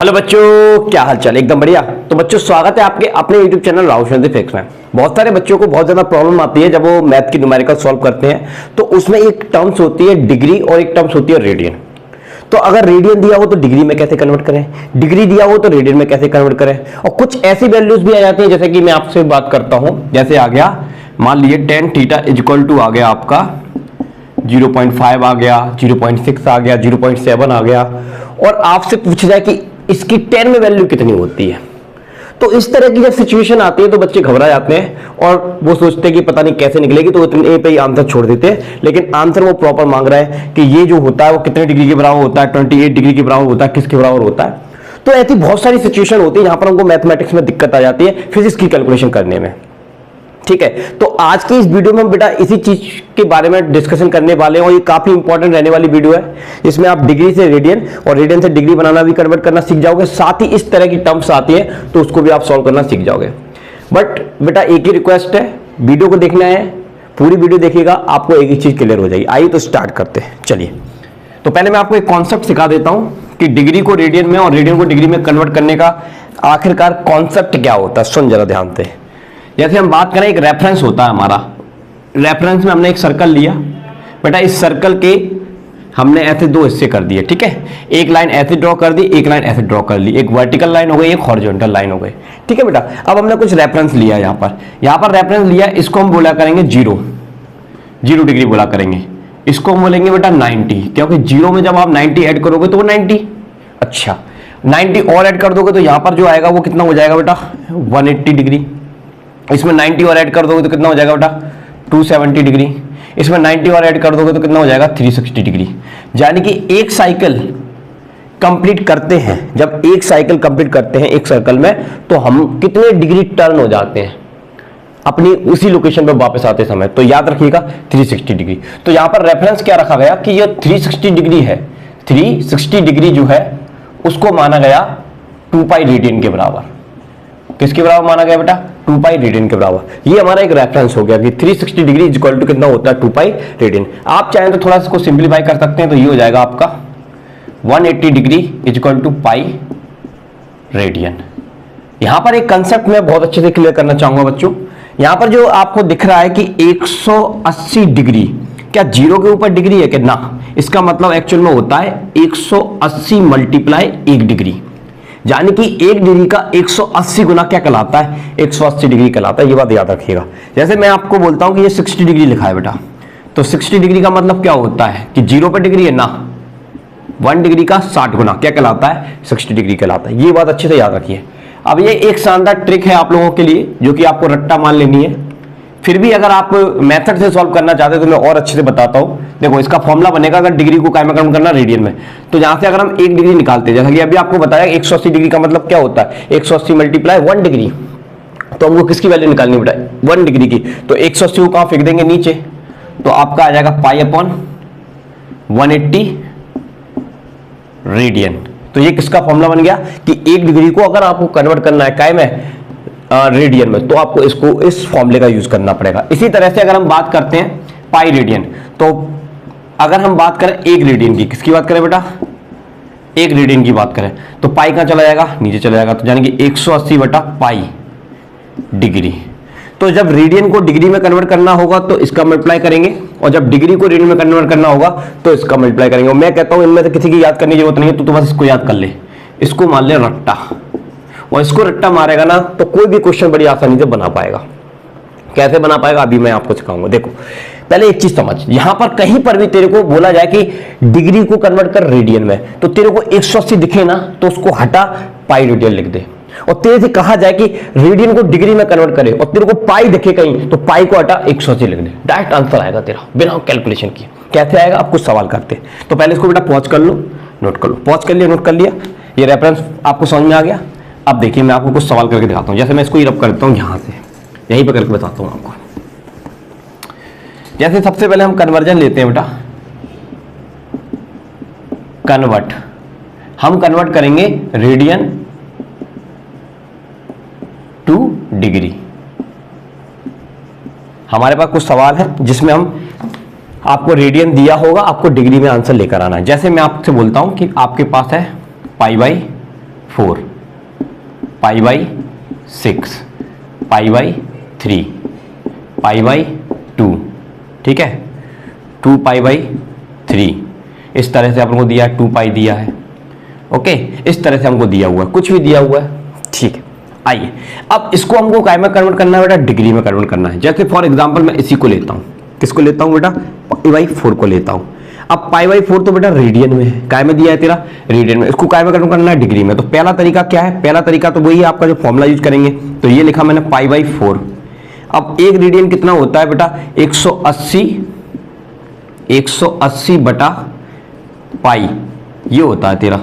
Hello बच्चों, क्या हाल चाल? एकदम बढ़िया। तो बच्चों, स्वागत है आपके अपने YouTube चैनल राहुल फिजिक्स में। बहुत सारे बच्चों को बहुत ज्यादा प्रॉब्लम आती है जब वो मैथ की न्यूमेरिकल सॉल्व करते हैं, तो उसमें एक टर्म्स होती है डिग्री और एक टर्म्स होती है रेडियन। तो अगर रेडियन दिया हो तो डिग्री में कैसे कन्वर्ट करें, डिग्री दिया हो तो रेडियन में कैसे कन्वर्ट करें। और कुछ ऐसी वैल्यूज भी आ जाती है, जैसे कि मैं आपसे बात करता हूं, जैसे आ गया मान लीजिए tan थीटा इक्वल टू आ गया आपका 0.5 आ गया, 0.6 आ गया, 0.7 आ गया, और आपसे पूछा जाए कि इसकी 10 में वैल्यू कितनी होती है। तो इस तरह की जब सिचुएशन आती है तो बच्चे घबरा जाते हैं और वो सोचते हैं कि पता नहीं कैसे निकलेगी, तो इतने पे ही आंसर छोड़ देते हैं। लेकिन आंसर वो प्रॉपर मांग रहा है कि ये जो होता है वो कितने डिग्री के बराबर होता है, 28 डिग्री के बराबर होता है, किसके बराबर होता है। तो ऐसी बहुत सारी सिचुएशन होती है जहां पर हमको मैथमेटिक्स में दिक्कत आ जाती है फिजिक्स की कैलकुलेशन करने में। ठीक है, तो आज की इस वीडियो में हम बेटा इसी चीज के बारे में डिस्कशन करने वाले हैं, और ये काफी इंपॉर्टेंट रहने वाली वीडियो है। इसमें आप डिग्री से रेडियन और रेडियन से डिग्री बनाना भी कन्वर्ट करना सीख जाओगे, साथ ही इस तरह की टर्म्स आती है तो उसको भी आप सॉल्व करना सीख जाओगे। बट बेटा एक ही रिक्वेस्ट है, वीडियो को देखना है, पूरी वीडियो देखिएगा, आपको एक ही चीज क्लियर हो जाएगी। आइए तो स्टार्ट करते हैं। चलिए, तो पहले मैं आपको एक कॉन्सेप्ट सिखा देता हूं कि डिग्री को रेडियन में और रेडियन को डिग्री में कन्वर्ट करने का आखिरकार कॉन्सेप्ट क्या होता है। सुन जरा ध्यान से। जैसे हम बात करें, एक रेफरेंस होता है हमारा, रेफरेंस में हमने एक सर्कल लिया बेटा, इस सर्कल के हमने ऐसे दो हिस्से कर दिए। ठीक है, एक लाइन ऐसे ड्रॉ कर दी, एक लाइन ऐसे ड्रॉ कर ली, एक वर्टिकल लाइन हो गई, एक हॉरिजॉन्टल लाइन हो गई। ठीक है बेटा, अब हमने कुछ रेफरेंस लिया, यहाँ पर रेफरेंस लिया, इसको हम बोला करेंगे 0 डिग्री बोला करेंगे। इसको हम बोलेंगे बेटा 90, क्योंकि 0 में जब आप 90 ऐड करोगे तो वो 90, अच्छा 90 और ऐड कर दोगे तो यहाँ पर जो आएगा वो कितना हो जाएगा बेटा 180 डिग्री। इसमें 90 और ऐड कर दोगे तो कितना हो जाएगा बेटा 270 डिग्री। इसमें 90 और ऐड कर दोगे तो कितना हो जाएगा 360 डिग्री। यानी कि एक साइकिल कंप्लीट करते हैं, जब एक साइकिल कंप्लीट करते हैं एक सर्कल में, तो हम कितने डिग्री टर्न हो जाते हैं अपनी उसी लोकेशन पर वापस आते समय। तो याद रखिएगा 360 डिग्री। तो यहां पर रेफरेंस क्या रखा गया कि ये 360 डिग्री है। 360 डिग्री जो है उसको माना गया 2 पाई रेडियन के बराबर। किसके बराबर माना गया बेटा 2 पाई रेडियन के बराबर। ये हमारा एक रेफरेंस हो गया कि 360 डिग्री इक्वल टू कितना होता है 2 पाई रेडियन। आप चाहें तो थोड़ा सा इसको सिंप्लीफाई कर सकते हैं, तो ये हो जाएगा आपका 180 degree equal to pi radian. यहां पर एक कंसेप्ट मैं बहुत अच्छे से क्लियर करना चाहूंगा बच्चों। यहां पर जो आपको दिख रहा है कि 180 डिग्री, क्या 0 के ऊपर डिग्री है कि ना? इसका मतलब एक्चुअल में होता है 180 मल्टीप्लाई 1 डिग्री, यानी कि 1 डिग्री का 180 गुना क्या कहलाता है 180 डिग्री कहलाता है। ये बात याद रखिएगा। जैसे मैं आपको बोलता हूं कि ये 60 डिग्री लिखा है बेटा, तो 60 डिग्री का मतलब क्या होता है कि 0 पर डिग्री है ना, 1 डिग्री का 60 गुना क्या कहलाता है 60 डिग्री कहलाता है। ये बात अच्छे से याद रखिए। अब ये एक शानदार ट्रिक है आप लोगों के लिए, जो कि आपको रट्टा मान लेनी है। फिर भी अगर आप मेथड से सॉल्व करना चाहते हैं तो मैं और अच्छे से बताता हूं। देखो, इसका फॉर्मूला बनेगा अगर डिग्री को कायम करना रेडियन में, तो यहां से अगर हम 1 डिग्री निकालते हैं, जैसा कि अभी आपको बताया 180 डिग्री का मतलब क्या होता है 180 मल्टीप्लाई 1 डिग्री, तो हमको किसकी वैल्यू निकालनी बेटा 1 डिग्री की। तो 180 को कहां फेंक देंगे नीचे, तो आपका आ जाएगा पाई अपॉन 180 रेडियन। तो ये किसका फॉर्मूला बन गया कि 1 डिग्री को अगर आपको कन्वर्ट करना है काय में रेडियन में, तो आपको इसको इस फॉर्मूले का यूज करना पड़ेगा। इसी तरह से अगर हम बात करते हैं पाई रेडियन, तो अगर हम बात करें 1 रेडियन की, किसकी बात करें बेटा 1 रेडियन की बात करें, तो पाई कहां चला जाएगा नीचे चला जाएगा, तो यानी कि 180 बटा पाई डिग्री। तो जब रेडियन को डिग्री में कन्वर्ट करना होगा तो इसका मल्टीप्लाई करेंगे, और जब डिग्री को रेडियन में कन्वर्ट करना होगा तो इसका मल्टीप्लाई करेंगे। और मैं कहता हूं इनमें से किसी की याद करने की जरूरत नहीं है, तो बस इसको याद कर ले, इसको मान ले रट्टा, और इसको रट्टा मारेगा ना तो कोई भी क्वेश्चन बड़ी आसानी से बना पाएगा। कैसे बना पाएगा अभी मैं आपको सिखाऊंगा। देखो, पहले एक चीज समझ, यहां पर कहीं पर भी तेरे को बोला जाए कि डिग्री को कन्वर्ट कर रेडियन में, तो तेरे को 180 दिखे ना तो उसको हटा पाई रेडियन लिख दे। और तेरे से कहा जाए कि रेडियन को डिग्री में कन्वर्ट करे और तेरे को पाई दिखे कहीं, तो पाई को हटा 180 लिख दे, डायरेक्ट आंसर आएगा तेरा बिना कैलकुलेशन किए। कैसे आएगा आप कुछ सवाल करते। तो पहले इसको बेटा पॉज कर लो, नोट कर लो। पॉज कर लिया, नोट कर लिया, ये रेफरेंस आपको समझ में आ गया। अब देखिए मैं आपको कुछ सवाल करके दिखाता हूं। जैसे मैं इसको ही रब कर देता हूं, यहां से यहीं पर करके बताता हूं आपको। जैसे सबसे पहले हम कन्वर्जन लेते हैं बेटा, कन्वर्ट, हम कन्वर्ट करेंगे रेडियन टू डिग्री। हमारे पास कुछ सवाल है जिसमें हम आपको रेडियन दिया होगा, आपको डिग्री में आंसर लेकर आना है। जैसे मैं आपसे बोलता हूं कि आपके पास है pi by 4, pi by 6, pi by 3, pi by 2, ठीक है, 2 पाई बाई 3, इस तरह से हमको दिया है, 2 पाई दिया है, ओके, इस तरह से हमको दिया हुआ है, कुछ भी दिया हुआ है, ठीक है। आइए अब इसको हमको काय में कन्वर्ट करना है बेटा, डिग्री में कन्वर्ट करना है। जैसे फॉर एग्जांपल मैं इसी को लेता हूं, किसको लेता हूं बेटा, पाई बाई 4 को लेता हूं। अब पाई बाई 4 तो बेटा रेडियन में है, काय में दिया है तेरा, रेडियन में, इसको काय में कन्वर्ट करना है, डिग्री में। तो पहला तरीका क्या है, पहला तरीका तो वही है आपका जो फॉर्मूला यूज करेंगे, तो ये लिखा मैंने पाई बाई 4। अब एक रेडियन कितना होता है बेटा, 180 बटा पाई, ये होता है तेरा।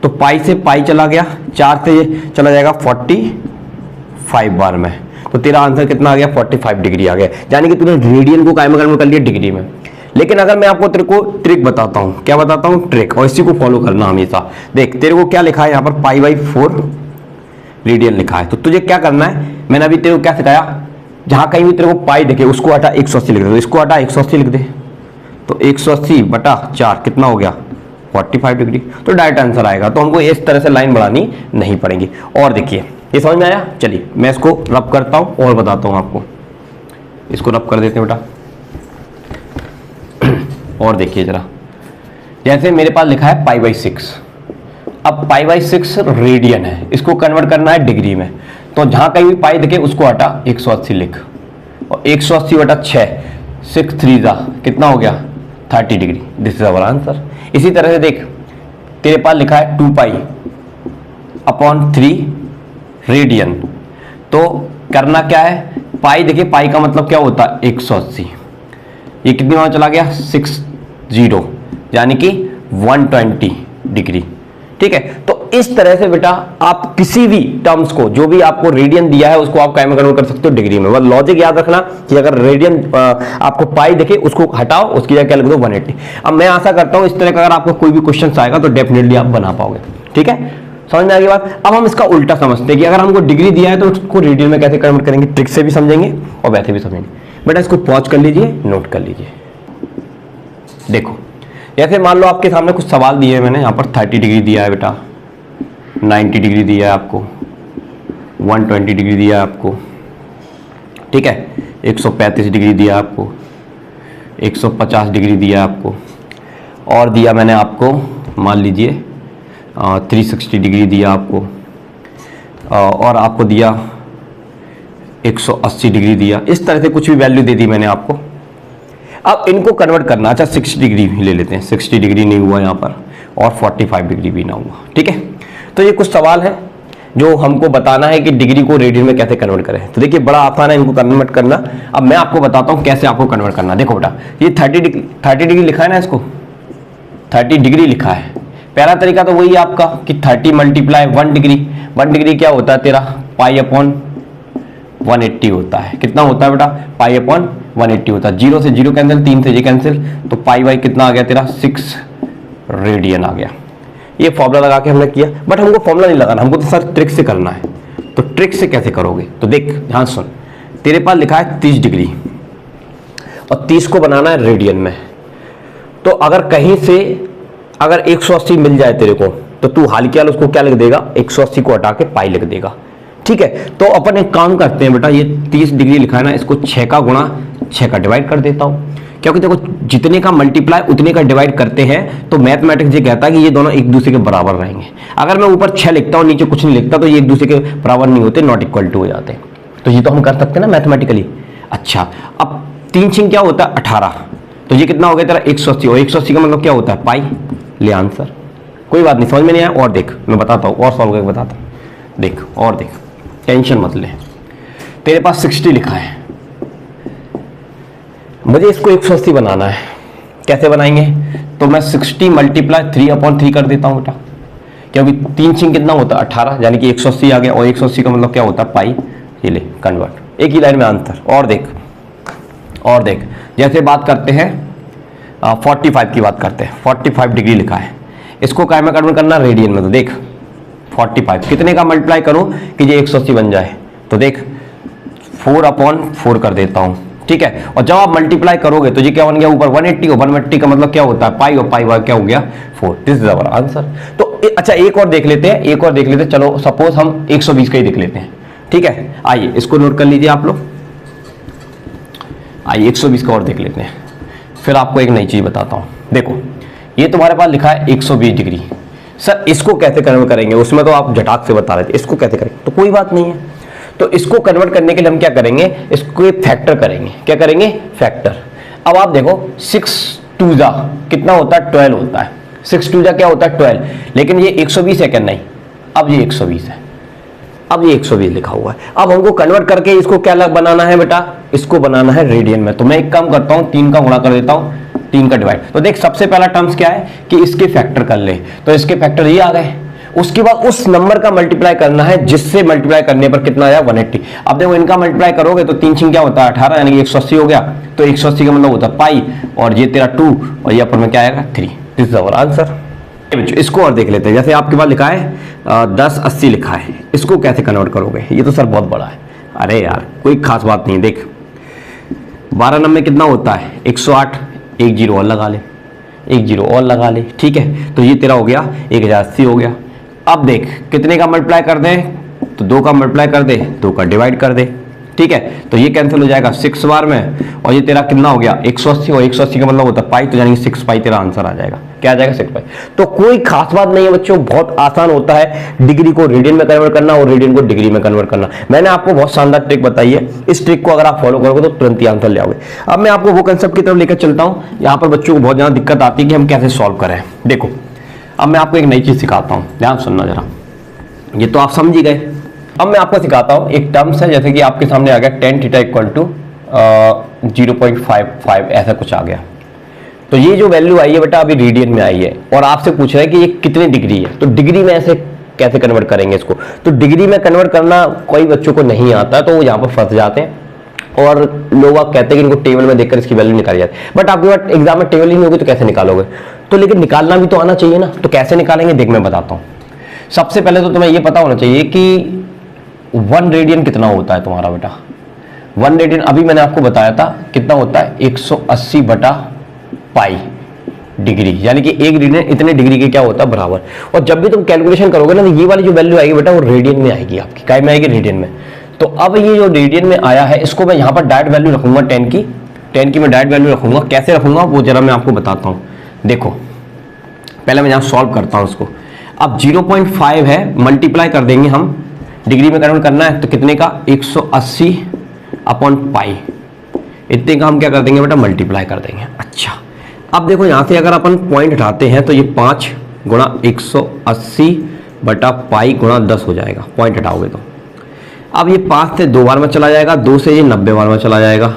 तो पाई से पाई चला गया, 4 से चला जाएगा 45 बार में, तो तेरा आंसर कितना आ गया, 45 डिग्री आ गया। यानी कि तूने रेडियन को काय में कन्वर्ट कर लिया, डिग्री में। लेकिन अगर मैं आपको तेरे को ट्रिक बताता हूं, क्या बताता हूं, ट्रिक, और इसी को फॉलो करना हमेशा। देख तेरे को क्या लिखा है यहाँ पर, पाई बाई 4 रेडियन लिखा है, तो तुझे क्या करना है, मैंने अभी तेरे को क्या सिखाया, जहां कहीं भी तेरे को पाई दिखे उसको हटा 180 लिख दे, तो इसको हटा 180 लिख दे, तो 180 बटा 4 कितना हो गया, 45 डिग्री, तो डायरेक्ट आंसर आएगा। तो हमको इस तरह से लाइन बढ़ानी नहीं पड़ेगी। और देखिए ये समझ में आया, चलिए मैं इसको रब करता हूं और बताता हूं आपको, इसको रब कर देते हैं बेटा। और देखिए जरा, जैसे मेरे पास लिखा है पाई बाई 6, अब पाई बाई 6 रेडियन है, इसको कन्वर्ट करना है डिग्री में, तो जहां कहीं भी पाई दिखे उसको हटा 180 लिख, और 180 बटा 6, 6 3 जा कितना हो गया, 30 degree. This is our answer. इसी तरह से देख तेरे पास लिखा है 2 पाई अपॉन 3 रेडियन, तो करना क्या है, पाई देखिए, पाई का मतलब क्या होता है 180, ये कितनी बार चला गया 60, यानी कि 120 डिग्री, ठीक है। तो इस तरह से बेटा आप किसी भी टर्म्स को, जो भी आपको रेडियन दिया है उसको आप काय में कन्वर्ट कर सकते हो, डिग्री में। बस लॉजिक याद रखना कि अगर रेडियन आपको पाई देखे उसको हटाओ, उसकी जगह क्या लिख दो 180। अब मैं आशा करता हूं इस तरह का अगर आपको कोई भी क्वेश्चन आएगा तो डेफिनेटली आप बना पाओगे, ठीक है, समझ में आ गई बात। अब हम इसका उल्टा समझते हैं कि अगर हमको डिग्री दिया है तो उसको रेडियन में कैसे कन्वर्ट करेंगे, ट्रिक से भी समझेंगे और वैसे भी समझेंगे। बेटा इसको पॉज कर लीजिए, नोट कर लीजिए। देखो जैसे मान लो आपके सामने कुछ सवाल दिए हैं, मैंने यहाँ पर 30 डिग्री दिया है बेटा, 90 डिग्री दिया है आपको, 120 डिग्री दिया है आपको, ठीक है, 135 डिग्री दिया है आपको, 150 डिग्री दिया है आपको, और दिया मैंने आपको मान लीजिए 360 डिग्री दिया आपको, और आपको दिया 180 डिग्री दिया। इस तरह से कुछ भी वैल्यू दे दी मैंने आपको। अब इनको कन्वर्ट करना, अच्छा 60 डिग्री भी ले लेते हैं, 60 डिग्री नहीं हुआ यहाँ पर, और 45 डिग्री भी ना हुआ, ठीक है। तो ये कुछ सवाल है जो हमको बताना है कि डिग्री को रेडियन में कैसे कन्वर्ट करें। तो देखिए बड़ा आसान है इनको कन्वर्ट करना। अब मैं आपको बताता हूँ कैसे आपको कन्वर्ट करना। देखो बेटा ये 30 डिग्री लिखा है ना, इसको 30 डिग्री लिखा है। पहला तरीका तो वही है आपका कि 30 मल्टीप्लाई 1 डिग्री, 1 डिग्री क्या होता है तेरा, पाई अपॉन 180 होता है। कितना होता है बेटा, पाई अपॉन 180 होता है। 0 से 0 कैंसिल, 3 से ये कैंसिल, तो पाई बाई कितना आ गया तेरा 6 रेडियन आ गया। ये फॉर्मूला लगा के हमने किया, बट हमको फॉर्मूला नहीं लगाना, हमको तो सर ट्रिक से करना है। तो ट्रिक से कैसे करोगे, तो देख ध्यान सुन, तेरे पास लिखा है 30 डिग्री और 30 को बनाना है रेडियन में। तो अगर कहीं से अगर 180 मिल जाए तेरे को, तो तू हाल के हाल उसको क्या लिख देगा, 180 को हटा के पाई लिख देगा, ठीक है। तो अपन एक काम करते हैं बेटा, ये 30 डिग्री लिखा है ना, इसको 6 का गुणा 6 का डिवाइड कर देता हूं, क्योंकि देखो जितने का मल्टीप्लाई उतने का डिवाइड करते हैं, तो मैथमेटिक्स ये कहता है कि ये दोनों एक दूसरे के बराबर रहेंगे। अगर मैं ऊपर 6 लिखता हूं नीचे कुछ नहीं लिखता, तो ये एक दूसरे के बराबर नहीं होते, नॉट इक्वल टू हो जाते। तो ये तो हम कर सकते हैं ना मैथमेटिकली। अच्छा अब 3 6 क्या होता है 18, तो ये कितना हो गया तेरा 180, और 180 का मतलब क्या होता है पाई। ले आंसर, कोई बात नहीं, समझ में नहीं आया और देख मैं बताता हूँ और सॉल्व करके बताता हूँ, देख और देख, टेंशन मत ले। तेरे पास 60 लिखा है, मुझे इसको 180 बनाना है। कैसे बनाएंगे, तो मैं 60 मल्टीप्लाई 3/3 कर देता हूं बेटा, क्योंकि 3 6 कितना होता है 18, यानी कि 180 आ गया, और 180 का मतलब क्या होता है पाई। ये ले कन्वर्ट, एक ही लाइन में आंसर। और देख जैसे बात करते हैं 45 की बात करते हैं, 45 डिग्री लिखा है, इसको क्या में कन्वर्ट करना रेडियन में। तो देख 45 कितने का मल्टीप्लाई करूं कि ये 180 बन जाए, तो देख 4/4 कर देता हूं, ठीक है। और जब आप मल्टीप्लाई करोगे तो ये क्या बन गया ऊपर 180 का मतलब क्या होता है पाई, और पाई क्या हो गया 4। This is our answer. तो अच्छा एक और देख लेते हैं, चलो सपोज हम 120 का ही देख लेते हैं, ठीक है। आइए इसको नोट कर लीजिए आप लोग, आइए 120 का और देख लेते हैं, फिर आपको एक नई चीज बताता हूं। देखो ये तुम्हारे पास लिखा है 120 डिग्री, सर इसको कैसे कन्वर्ट करेंगे, उसमें तो आप झटाक से बता रहे थे, इसको कैसे करेंगे, तो कोई बात नहीं है। तो इसको कन्वर्ट करने के लिए हम क्या करेंगे, इसको एक फैक्टर करेंगे, क्या करेंगे, फैक्टर। अब आप देखो 6 2 जा कितना होता है, 12 होता है, 6 2 जा क्या होता है, 12, लेकिन ये 120 है क्या, नहीं, अब ये 120 है, अब ये 120 लिखा हुआ है। अब हमको कन्वर्ट करके इसको क्या बनाना है बेटा, इसको बनाना है रेडियन में। तो मैं एक काम करता हूं, 3 का गुणा कर देता हूं, 3 का डिवाइड। तो देख सबसे पहला टर्म्स क्या है कि इसके फैक्टर कर ले, तो इसके फैक्टर ये आ गए। उसके बाद उस नंबर का मल्टीप्लाई करना है जिससे मल्टीप्लाई करने पर कितना आया, 180। अब देखो इनका मल्टीप्लाई करोगे तो 3 6 क्या होता है, 18, यानी कि 180 हो गया। तो 180 का मतलब होता है पाई, और ये तेरा 2, और ये पर में क्या आएगा, 3। This is our answer. इसको और देख लेते हैं, जैसे आपके पास लिखा है 1080 लिखा है, इसको कैसे कन्वर्ट करोगे, ये तो सर बहुत बड़ा है। अरे यार कोई खास बात नहीं, देख 12 नंबर कितना होता है, 108, एक जीरो और लगा ले, एक जीरो और लगा ले, ठीक है। तो ये तेरा हो गया 1080 हो गया। अब देख कितने का मल्टीप्लाई कर दे, तो 2 का मल्टीप्लाई कर दे, 2 का डिवाइड कर दे, ठीक है। तो ये कैंसिल हो जाएगा 6 बार में, और ये तेरा कितना हो गया 180, और 180 का मतलब होता है पाई, तो यानी 6 पाई तेरा आंसर आ जाएगा। क्या आ जाएगा, 6 पाई। तो कोई खास बात नहीं है बच्चों, बहुत आसान होता है डिग्री को रेडियन में कन्वर्ट करना और रेडियन को डिग्री में कन्वर्ट करना। मैंने आपको बहुत शानदार ट्रिक बताई है, इस ट्रिक को अगर आप फॉलो करोगे तो तुरंत ही आंसर ले आओगे। अब मैं आपको वो कंसेप्ट की तरफ लेकर चलता हूँ, यहाँ पर बच्चों को बहुत ज्यादा दिक्कत आती है कि हम कैसे सॉल्व करें। देखो अब मैं आपको एक नई चीज सिखाता हूँ, ध्यान सुनना जरा, ये तो आप समझ ही गए। अब मैं आपको सिखाता हूं, एक टर्म्स है, जैसे कि आपके सामने आ गया tan थीटा इक्वल टू 0.55 ऐसा कुछ आ गया। तो ये जो वैल्यू आई है बेटा अभी रेडियन में आई है, और आपसे पूछ रहा है कि ये कितनी डिग्री है। तो डिग्री में ऐसे कैसे कन्वर्ट करेंगे इसको, तो डिग्री में कन्वर्ट करना कोई बच्चों को नहीं आता, तो वो यहाँ पर फंस जाते हैं और लोग आप कहते हैं कि इनको टेबल में देखकर इसकी वैल्यू निकाली जाती है। बट आपके पास एग्जाम में टेबल ही नहीं होगी तो कैसे निकालोगे, तो लेकिन निकालना भी तो आना चाहिए ना। तो कैसे निकालेंगे देख मैं बताता हूँ। सबसे पहले तो तुम्हें ये पता होना चाहिए कि 1 रेडियन कितना होता है तुम्हारा बेटा। 1 रेडियन अभी मैंने आपको बताया था कितना होता है, 180 बटा पाई डिग्री, यानी कि 1 रेडियन इतने डिग्री के क्या होता है, बराबर। और जब भी तुम कैलकुलेशन करोगे ना, तो ये वाली जो वैल्यू आएगी बेटा वो रेडियन में आएगी, आपकी काय में आएगी, रेडियन में। तो अब ये जो रेडियन में आया है, इसको मैं यहाँ पर डायरेक्ट वैल्यू रखूंगा 10 की मैं डायरेक्ट वैल्यू रखूंगा। कैसे रखूंगा वो जरा मैं आपको बताता हूँ। देखो पहले मैं यहाँ सॉल्व करता हूँ इसको। अब 0.5 है, मल्टीप्लाई कर देंगे हम, डिग्री में कन्वर्ट करना है तो कितने का, 180 अपॉन पाई, इतने का हम क्या कर देंगे बेटा, मल्टीप्लाई कर देंगे। अच्छा अब देखो यहाँ से अगर अपन पॉइंट हटाते हैं तो ये 5 गुणा 180 बटा पाई गुणा 10 हो जाएगा, पॉइंट हटाओगे तो। अब ये 5 से 2 बार में चला जाएगा, 2 से ये 90 बार में चला जाएगा,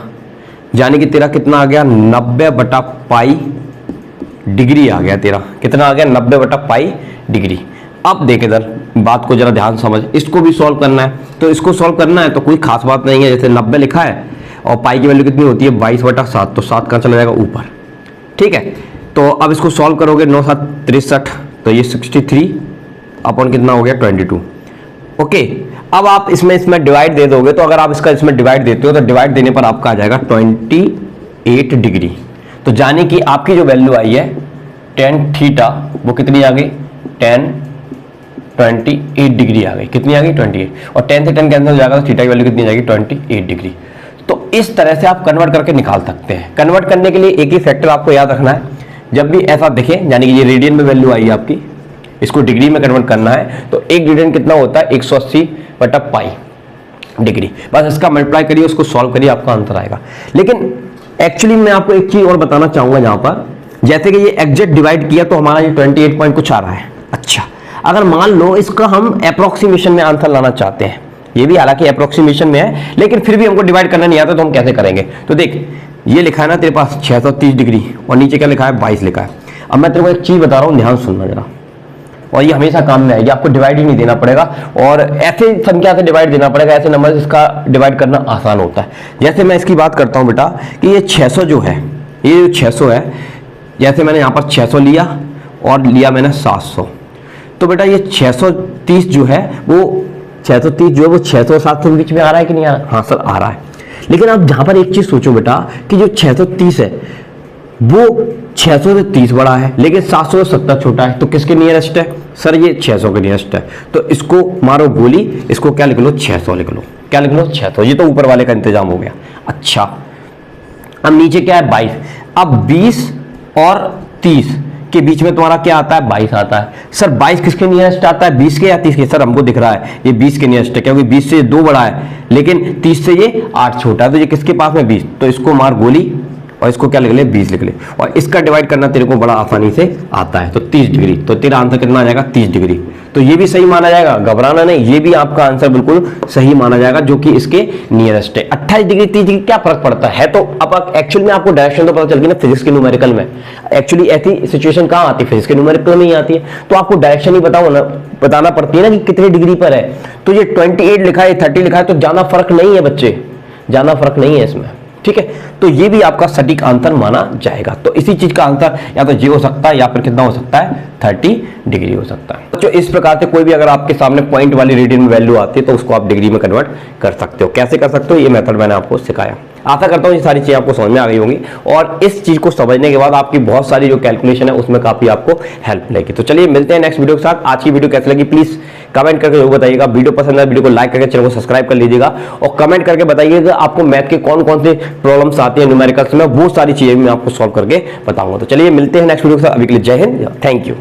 यानी कि तेरा कितना आ गया, 90 बटा पाई डिग्री आ गया तेरा। कितना आ गया, 90 बटा पाई डिग्री। अब देख इधर बात को जरा ध्यान समझ, इसको भी सॉल्व करना है। तो इसको सॉल्व करना है तो कोई खास बात नहीं है, जैसे 90 लिखा है और पाई की वैल्यू कितनी होती है, 22 बटा 7, तो 7 कहाँ चला जाएगा, ऊपर, ठीक है। तो अब इसको सॉल्व करोगे, 9 7 63, तो ये 63 अपॉन कितना हो गया, 22। ओके अब आप इसमें डिवाइड दे दोगे, तो अगर आप इसका इसमें डिवाइड देते हो तो डिवाइड देने पर आपका आ जाएगा 28 डिग्री। तो जाने की आपकी जो वैल्यू आई है tan थीटा वो कितनी आ गई, tan 28 डिग्री आ गई। कितनी आ गई, 28, और 10 से 10 कैंसिल हो जाएगा तो थीटा की वैल्यू कितनी आ जाएगी, 28 डिग्री। तो इस तरह से आप कन्वर्ट करके निकाल सकते हैं। कन्वर्ट करने के लिए एक ही फैक्टर आपको याद रखना है, जब भी ऐसा दिखे, यानी कि ये रेडियन में वैल्यू आई आपकी, इसको डिग्री में कन्वर्ट करना है, तो एक रेडियन कितना होता है, 180 बटा पाई डिग्री। बस इसका मल्टीप्लाई करिए, उसको सॉल्व करिए, आपका आंसर आएगा। लेकिन एक्चुअली मैं आपको एक चीज और बताना चाहूंगा यहाँ पर, जैसे कि ये एग्जैक्ट डिवाइड किया तो हमारा ये 28 पॉइंट कुछ आ रहा है। अच्छा अगर मान लो इसका हम अप्रोक्सीमेशन में आंसर लाना चाहते हैं, ये भी हालांकि अप्रोक्सीमेशन में है, लेकिन फिर भी हमको डिवाइड करना नहीं आता, तो हम कैसे करेंगे। तो देख ये लिखा है ना तेरे पास 630 डिग्री, और नीचे क्या लिखा है, 22 लिखा है। अब मैं तेरे को एक चीज बता रहा हूँ, ध्यान सुनना जरा, और ये हमेशा काम में आएगी, आपको डिवाइड ही नहीं देना पड़ेगा, और ऐसे संख्या से डिवाइड देना पड़ेगा, ऐसे नंबर इसका डिवाइड करना आसान होता है। जैसे मैं इसकी बात करता हूँ बेटा कि ये 600 जो है, ये जो 600 है, जैसे मैंने यहाँ पर 600 लिया और लिया मैंने 700, तो बेटा ये 630 जो है वो 630 जो है वो 600 700 के बीच में आ रहा है कि नहीं आ रहा, हाँ सर आ रहा है। लेकिन आप जहाँ पर एक चीज सोचो बेटा कि जो 630 है वो 600 से 30 बड़ा है, लेकिन 700 से 70 छोटा है, तो किसके नियरेस्ट है, सर ये 600 के नियरेस्ट है, तो इसको मारो गोली, इसको क्या लिख लो 600 लिख लो, क्या लिख लो 600। ये तो ऊपर वाले का इंतजाम हो गया। अच्छा अब नीचे क्या है 22। अब 20 और 30 के बीच में तुम्हारा क्या आता है 22 आता है। सर 22 किसके नियरेस्ट आता है 20 के या 30 के? सर हमको दिख रहा है ये 20 के नियरेस्ट है, क्योंकि 20 से ये 2 बड़ा है लेकिन 30 से ये 8 छोटा है, तो ये किसके पास में 20, तो इसको मार गोली और इसको क्या लिख ले 20 लिख ले, और इसका डिवाइड करना तेरे को बड़ा आसानी से आता है, तो 30 डिग्री। तो तेरा आंसर कितना आ जाएगा 30 डिग्री। तो ये भी सही माना जाएगा, घबराना नहीं, ये भी आपका आंसर बिल्कुल सही माना जाएगा जो कि इसके नियरेस्ट है। 28 डिग्री 30 डिग्री क्या फर्क पड़ता है? तो अब एक्चुअली में आपको डायरेक्शन तो पता चल गई ना फिजिक्स के न्यूमेरिकल में। एक्चुअली ऐसी सिचुएशन कहां आती है? फिजिक्स के न्यूमेरिकल में ही आती है। तो आपको डायरेक्शन ही बताना पड़ती है ना कि कितनी डिग्री पर है। तो ये 28 लिखा है 30 लिखा है, तो ज्यादा फर्क नहीं है बच्चे, ज्यादा फर्क नहीं है इसमें, ठीक है। तो ये भी आपका सटीक आंसर माना जाएगा। तो इसी चीज का आंसर या तो ये हो सकता है या फिर कितना हो सकता है 30 डिग्री हो सकता है। तो इस प्रकार से कोई भी अगर आपके सामने पॉइंट वाली रीडिंग में वैल्यू आती है तो उसको आप डिग्री में कन्वर्ट कर सकते हो। कैसे कर सकते हो ये मेथड मैंने आपको सिखाया। आशा करता हूँ ये सारी चीजें आपको समझ में आ गई होंगी, और इस चीज को समझने के बाद आपकी बहुत सारी जो कैलकुलेशन है उसमें काफी आपको हेल्प मिलेगी। तो चलिए मिलते हैं नेक्स्ट वीडियो के साथ। आज की वीडियो कैसी लगी प्लीज कमेंट करके जरूर बताइएगा। वीडियो पसंद है वीडियो को लाइक करके चैनल को सब्सक्राइब कर लीजिएगा, और कमेंट करके बताइएगा आपको मैथ के कौन कौन से प्रॉब्लम्स आती है न्यूमेरिकल्स में, वो सारी चीजें मैं आपको सॉल्व करके बताऊंगा। तो चलिए मिलते हैं नेक्स्ट वीडियो के साथ। अभी के लिए जय हिंद, थैंक यू।